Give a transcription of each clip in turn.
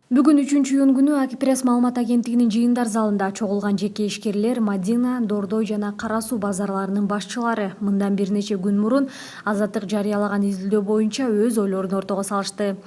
Бүгүн 3-июнь күнү Акипресс маалымат агенттигинин жыйындар залында чогулган жеке ишкерлер Мадина, Дордой жана Кара Суу базарларынын башчылары мындан бир нече күн мурун Азаттык жарыялаган изилдөө боюнча өз ойлорун ортого салышты.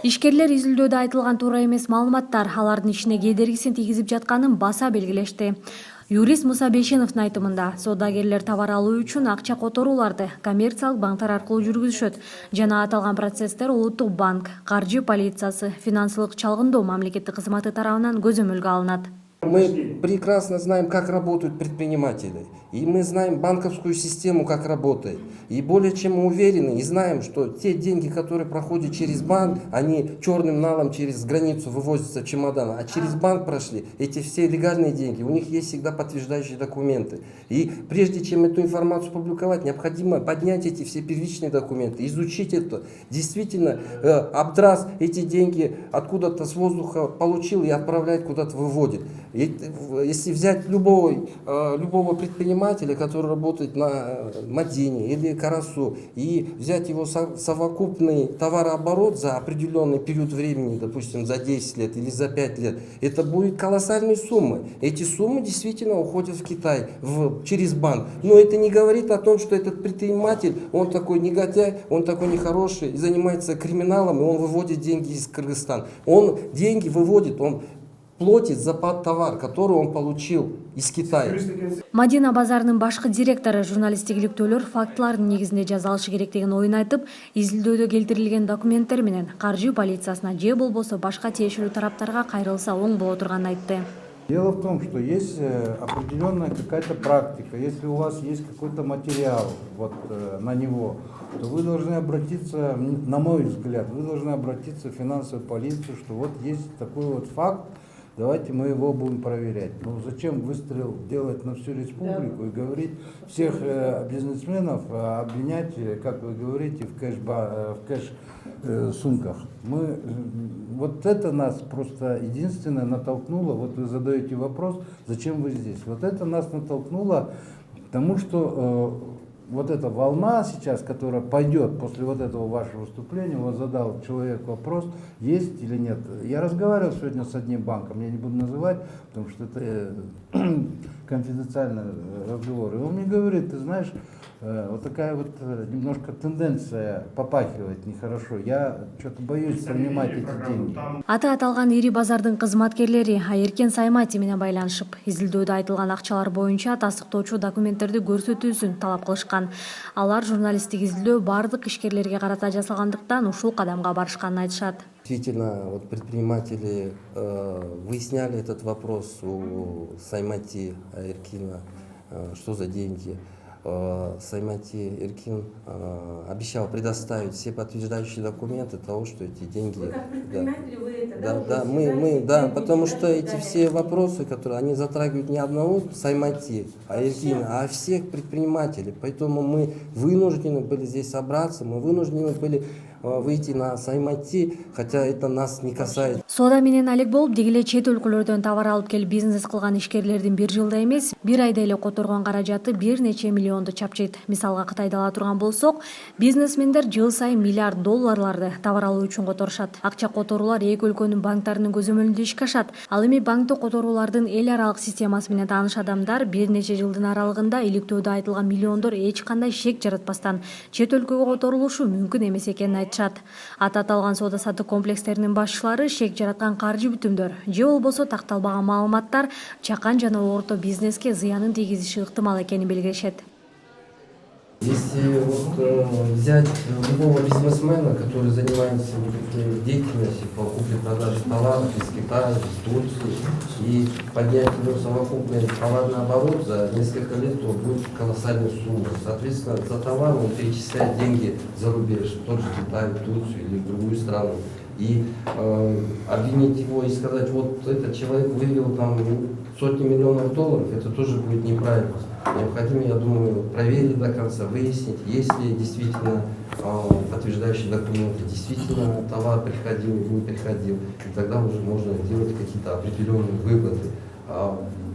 Ишкерлер изилдөөдө айтылган туура эмес маалыматтар алардын ишине кедергисин тийгизип жатканын баса белгилешти. Юрист Муса Бейшеновдун айтымында, соодагерлер товар алуу үчүн акча которууларды коммерциялык банктар аркылуу жүргүзүшөт жана аталган процесстер Улуттук банк, каржы полициясы, финансылык чалгындоо мамлекеттик кызматы тарабынан көзөмөлгө алынат. Мы прекрасно знаем, как работают предприниматели, и мы знаем банковскую систему, как работает. И более чем мы уверены и знаем, что те деньги, которые проходят через банк, они черным налом через границу вывозятся в чемодан, а через банк прошли эти все легальные деньги, у них есть всегда подтверждающие документы. И прежде чем эту информацию публиковать, необходимо поднять эти все первичные документы, изучить это. Действительно, Абдрас эти деньги откуда-то с воздуха получил и отправляет куда-то, выводит. Если взять любого предпринимателя, который работает на Мадине или Карасу, и взять его совокупный товарооборот за определенный период времени, допустим, за 10 лет или за 5 лет, это будет колоссальные суммы. Эти суммы действительно уходят в Китай через банк. Но это не говорит о том, что этот предприниматель, он такой негодяй, он такой нехороший, и занимается криминалом, и он выводит деньги из Кыргызстана. Он деньги выводит, он платит за товар, который он получил из Китая. Мадина базарынын башкы директору журналисттик иликтөөлөр фактылардын негизинде жазалышы керектигин оюн айтып, изилдөөдө келтирилген документтер менен каржы полициясына же болбосо башка тиешелүү тараптарга кайрылса оң боло турганын айтты. Дело в том, что есть определенная какая-то практика. Если у вас есть какой-то материал на него, то вы должны обратиться, на мой взгляд, вы должны обратиться в финансовую полицию, что вот есть такой вот факт, давайте мы его будем проверять. Ну зачем выстрел делать на всю республику и говорить всех бизнесменов обвинять, как вы говорите, в кэш-сумках? Вот это нас просто единственное натолкнуло, вот вы задаете вопрос, зачем вы здесь? Вот это нас натолкнуло к тому, что вот эта волна сейчас, которая пойдет после вот этого вашего выступления, вот задал человек вопрос, есть или нет. Я разговаривал сегодня с одним банком, я не буду называть, потому что это конфиденциальный разговор. И он мне говорит, ты знаешь, вот такая вот немножко тенденция попахивает нехорошо. Я что-то боюсь принимать эти деньги. Аты аталган ири базардын кызматкерлери Айеркен Саймати менен байланышып, изилдөөдө айтылган акчалар боюнча тастыктоочу документтерди көрсөтүүсүн талап кылышкан. Алар журналисттик изилдөө бардык ишкерлерге карата жасалгандыктан ушул кадамга барышканын айтышат. Действительно, вот предприниматели выясняли этот вопрос у Саймати Айеркина, что за деньги. Саймати Эркин обещал предоставить все подтверждающие документы того, что эти деньги. Вы как предприниматели, вы это, Да, потому что эти все вопросы, которые они затрагивают не одного Саймати Эркина, а всех предпринимателей. Поэтому мы вынуждены были здесь собраться, мы вынуждены были выйти на Саймати, хотя это нас не касается. Соода менен алек болуп, деги эле чет өлкөлөрдөн товар алып келип бизнес кылган ишкерлердин бир жылда эмес, бир айда эле которгон каражаты бир нече миллионду чапчыйт. Мисалга Кытайды ала турган болсок, бизнесмендер жыл сайын миллиард долларларды товар алуу үчүн которушат. Акча которуулар эки өлкөнүн банктарынын көзөмөлүндө ишке ашат. Ал эми банктык которуулардын эл аралык системасы менен тааныш адамдар бир нече жылдын аралыгында иликтөөдө айтылган миллиондор эч кандай шек жаратпастан чет өлкөгө которулушу мүмкүн эмес экенин айтышат. Аты аталган соода саттык комплекстеринин башчылары шек жараткан каржы бүтүмдөр же болбосо такталбаган маалыматтар чакан жана орто бизнеске зыянын тийгизиши ыктымал экенин белгилешет. Если взять любого бизнесмена, который занимается деятельностью по купле-продаже товаров из Китая, из Турции, и поднять его совокупный товарный оборот за несколько лет, то будет колоссальная сумма. Соответственно, за товар он перечисляет деньги за рубеж, в тот же Китай, в Турцию или в другую страну. И обвинить его и сказать, вот этот человек вывел там сотни миллионов долларов, это тоже будет неправильно. Необходимо, я думаю, проверить до конца, выяснить, есть ли действительно подтверждающие документы, действительно товар приходил или не приходил. И тогда уже можно делать какие-то определенные выводы.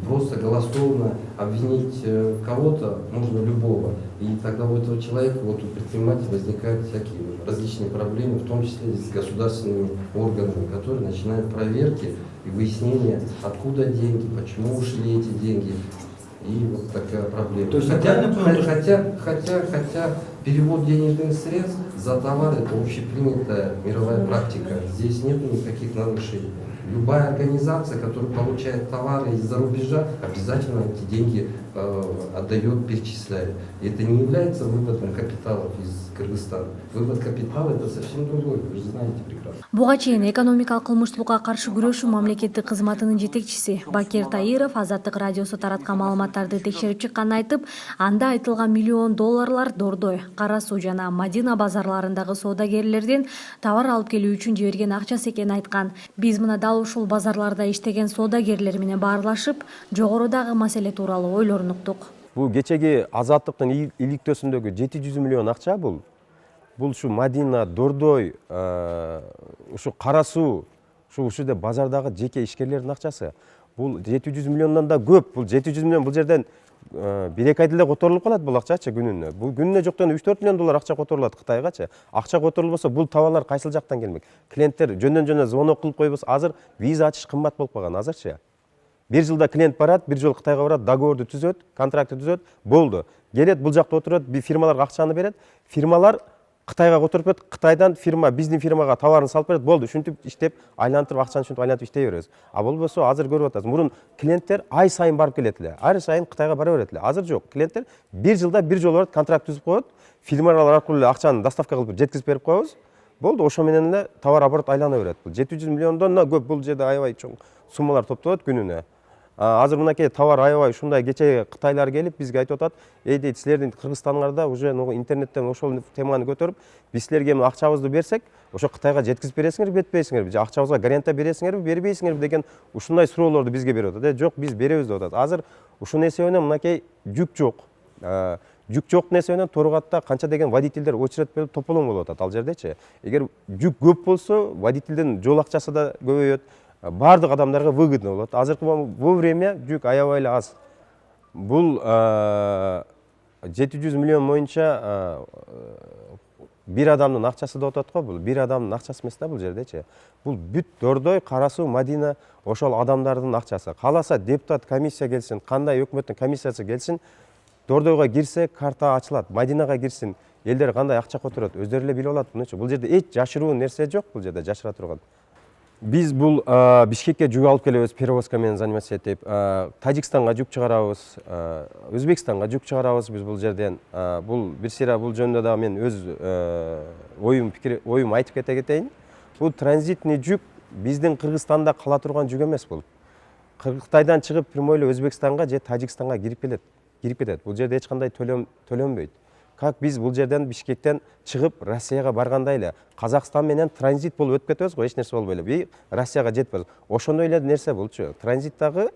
просто голословно обвинить кого-то можно любого. И тогда у этого человека, вот у предпринимателя возникают всякие различные проблемы, в том числе с государственными органами, которые начинают проверки и выяснение, откуда деньги, почему ушли эти деньги. И вот такая проблема. То есть хотя перевод денежных средств за товар — это общепринятая мировая практика. Здесь нет никаких нарушений. Любая организация, которая получает товары из-за рубежа, обязательно эти деньги отдает, перечисляет. И это не является выводом капиталов из Кыргызстана. Вывод капитала — это совсем другой, вы же знаете прекрасно. Буга чейин экономикалык кылмыштуулукка каршы күрөшүү мамлекеттик кызматынын жетекчиси Бакир Таиров Азаттык радиосу тараткан маалыматтарды текшерип чыкканын айтып, анда айтылган $миллион Дордой, Кара Суу жана Мадина базарларындагы соодагерлерден товар алып келүү үчүн жиберген акчасы экенин айткан. Биз мына дал ушул базарларда иштеген соодагерлер менен баарлашып, жогорудагы маселе тууралуу ойлорун уктук. Бул кечеги Азаттыктын иликтөөсүндөгү 700 миллион акча бул ушу Мадина, Дордой, ушу Кара Суу, ушуде базардагы жеке ишкерлердин акчасы. Бул 700 миллиондон да көп. Бул 700 миллион бул жерден 1-2 айда эле которулуп калат бул акчачы күнүнө. Бул күнүнө жоктон 3-4 миллион доллар акча которулат Кытайгачы. Акча которулбосо бул товарлар кайсыл жактан келмек? Клиенттер жөндөн звонок кылып койбосо азыр виза ачыш кымбат болуп калган азырчы. Bir жылда клиент барат, bir жол Кытайга барат, договорду түзөт, контрактты түзөт, болду. Келет, бул жакта отурат, фирмаларга акчаны берет. Фирмалар Кытайга которуп берет, Кытайдан фирма, биздин фирмага товарын салып берет, болду. Ушинтип иштеп, айлантырып акчаны ушинтип айлантып иштей беребиз. А болбосо азыр көрүп атасыз. Мурун клиенттер ай сайын барып келет эле. Ай сайын Кытайга бара берет эле. Азыр жок. Клиенттер bir жылда bir жол барат, контракт түзүп коет. Фирмалар аркылуу акчаны доставка кылып жеткизип берип коебуз. Болду, ошо менен эле товар оборот айлана берет. Бул 700 миллиондон да көп, бул жерде аябай чоң суммалар топтолот күнүнө. Азыр мынакей товар аябай ушундай кече Кытайлар келип бизге айтып атат, дейт, силердин Кыргызстаныңарда уже интернеттен ошол теманы көтөрүп, биз силерге акчабызды берсек, ошо Кытайга жеткизип бересиңерби, бербейсиңерби, же акчабызга гарантия бересиңерби, бербейсиңерби деген ушундай суроолорду бизге берип атат. Жок, биз беребиз деп атат. Азыр ушунун эсебинен мынакей жүк жок. Жүк жок нерсенен Торгатта канча деген водительдер очередь берип тополоң болуп атат ал жердечи. Эгер жүк көп болсо, водительдин жол акчасы да көбөйөт. Бардык адамдарга выгодно болот. Азыркы время жүк аябай эле аз. Бул 700 миллион боюнча бир адамдын акчасы деп атат го. Бул бир адамдын акчасы эмес да бул жердечи. Бул бүт Дордой, Кара Суу, Мадина ошол адамдардын акчасы. Кааласа депутат комиссия келсин, кандай өкмөттүн комиссиясы келсин, Дордойго кирсе карта ачылат, Мадинага кирсин, элдер кандай акча которот, өздөрү эле билип алат мунчу. Бул жерде эч жашыруу нерсе жок, бул жерде жашыра турган. Биз бул Бишкекке жүк алып келебиз, перевозка менен заниматься этип, Тажикстанга жүк чыгарабыз, Өзбекстанга жүк чыгарабыз биз бул жерден. Бул бир сыйра бул жөнүндө да мен өз оюм айтып кете кетейин. Бул транзитный жүк биздин Кыргызстанда кала турган жүк эмес бул. Кытайдан чыгып прямой эле Өзбекстанга же Тажикстанга кирип кетет. Бул жерде эч кандай төлөнбөйт. Как биз бул жерден Бишкектен чыгып Россияга баргандай эле Казакстан менен транзит болуп өтүп кетебиз го, эч нерсе болбой эле. Би Россияга жетпебиз. Ошондой эле нерсе болчу. Транзиттагы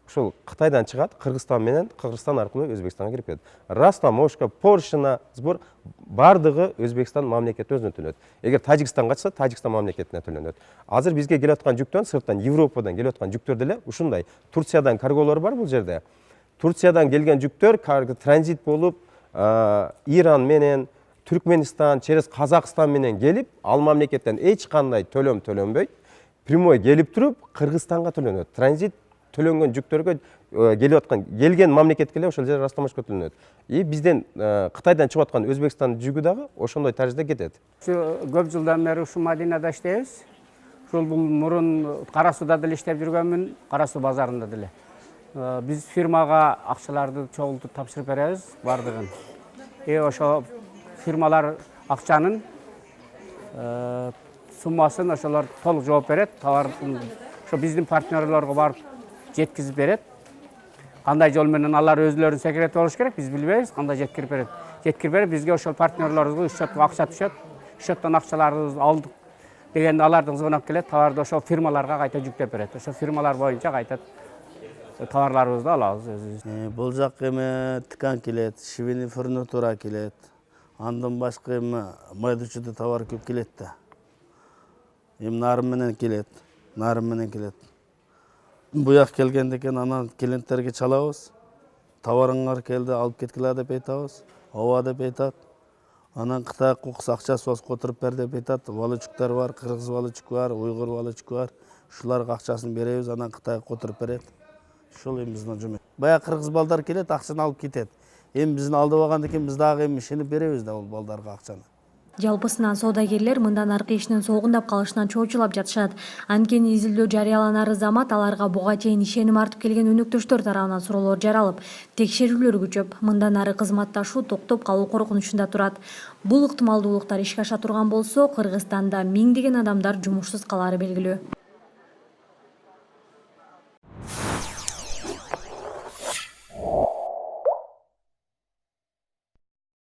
ушул Кытайдан чыгат, Кыргызстан менен Кыргызстан аркылуу Өзбекстанга кирип кетет. Растаможка, пошлина, сбор бардыгы Өзбекстан мамлекети өзүнө төлөнөт. Эгер Тажикстанга чыкса, Тажикстан мамлекетине төлөнөт. Азыр бизге келип аткан жүктөн, сырттан Европадан келип аткан жүктөр деле ушундай. Турциядан карголор бар бул жерде. Турциядан келген жүктөр транзит болуп Иран менен, Түркменистан, через Казакстан менен келип, ал мамлекеттен эч кандай төлөм төлөнбөйт. Прямой келип туруп, Кыргызстанга төлөнөт. Транзит төлөнгөн жүктөргө келген мамлекетке эле ошол жерде растамашка төлөнөт. И бизден Кытайдан чыгып аткан Өзбекстан жүгү дагы ошондой тарзда кетет. Көп жылдан бери ушу Мадинада иштейбиз. Ушул мурун Кара Сууда деле иштеп жүргөнмүн, Кара Суу базарында деле. Биз фирмага акчаларды чогултуп тапшырып беребиз бардыгын. Ошо фирмалар акчанын суммасын ошолор толук жооп берет. Товардын ошо биздин партнерлорго барып жеткизип берет. Кандай жол менен алар өзлөрүнүн секрети болуш керек, биз билбейбиз, кандай жеткирип берет. Жеткирип берип бизге ошол партнерлорубузга счетко акча түшөт. Счеттон акчаларыбызды алдык дегенде алардын звонок келет, товарды ошол фирмаларга кайта жүктөп берет. Ошо фирмалар боюнча кайта товарларыбызды алабыз өзүбүз. Бул жак эме ткань келет, швейный фурнитура келет. Андан башка эме майдучуда товар көп келет да. Нарым менен келет. Буяк келгенде экен анан клиенттерге чалабыз. Товарыңар келди, алып кеткиле деп айтабыз. Ооба деп айтат. Анан Кытай кокус акчасы которуп бер деп айтат. Волочуктар бар, кыргыз волочук бар, уйгур волочук бар. Ушуларга акчасын беребиз, анан Кытайга которуп берет. Ушул эми биздин жумуш. Баягы кыргыз балдар келет, акчаны алып кетет. Эми биздин алдап алгандан кийин биз дагы эми ишенип беребиз да бул балдарга акчаны. Жалпысынан соодагерлер мындан аркы ишинин согундап калышынан чоочулап жатышат. Анткени изилдөө жарыяланары замат аларга буга чейин ишеним артып келген өнөктөштөр тарабынан суроолор жаралып, текшерүүлөр күчөп, мындан ары кызматташуу токтоп калуу коркунучунда турат. Бул ыктымалдуулуктар ишке аша турган болсо, Кыргызстанда миңдеген адамдар жумушсуз калары белгилүү.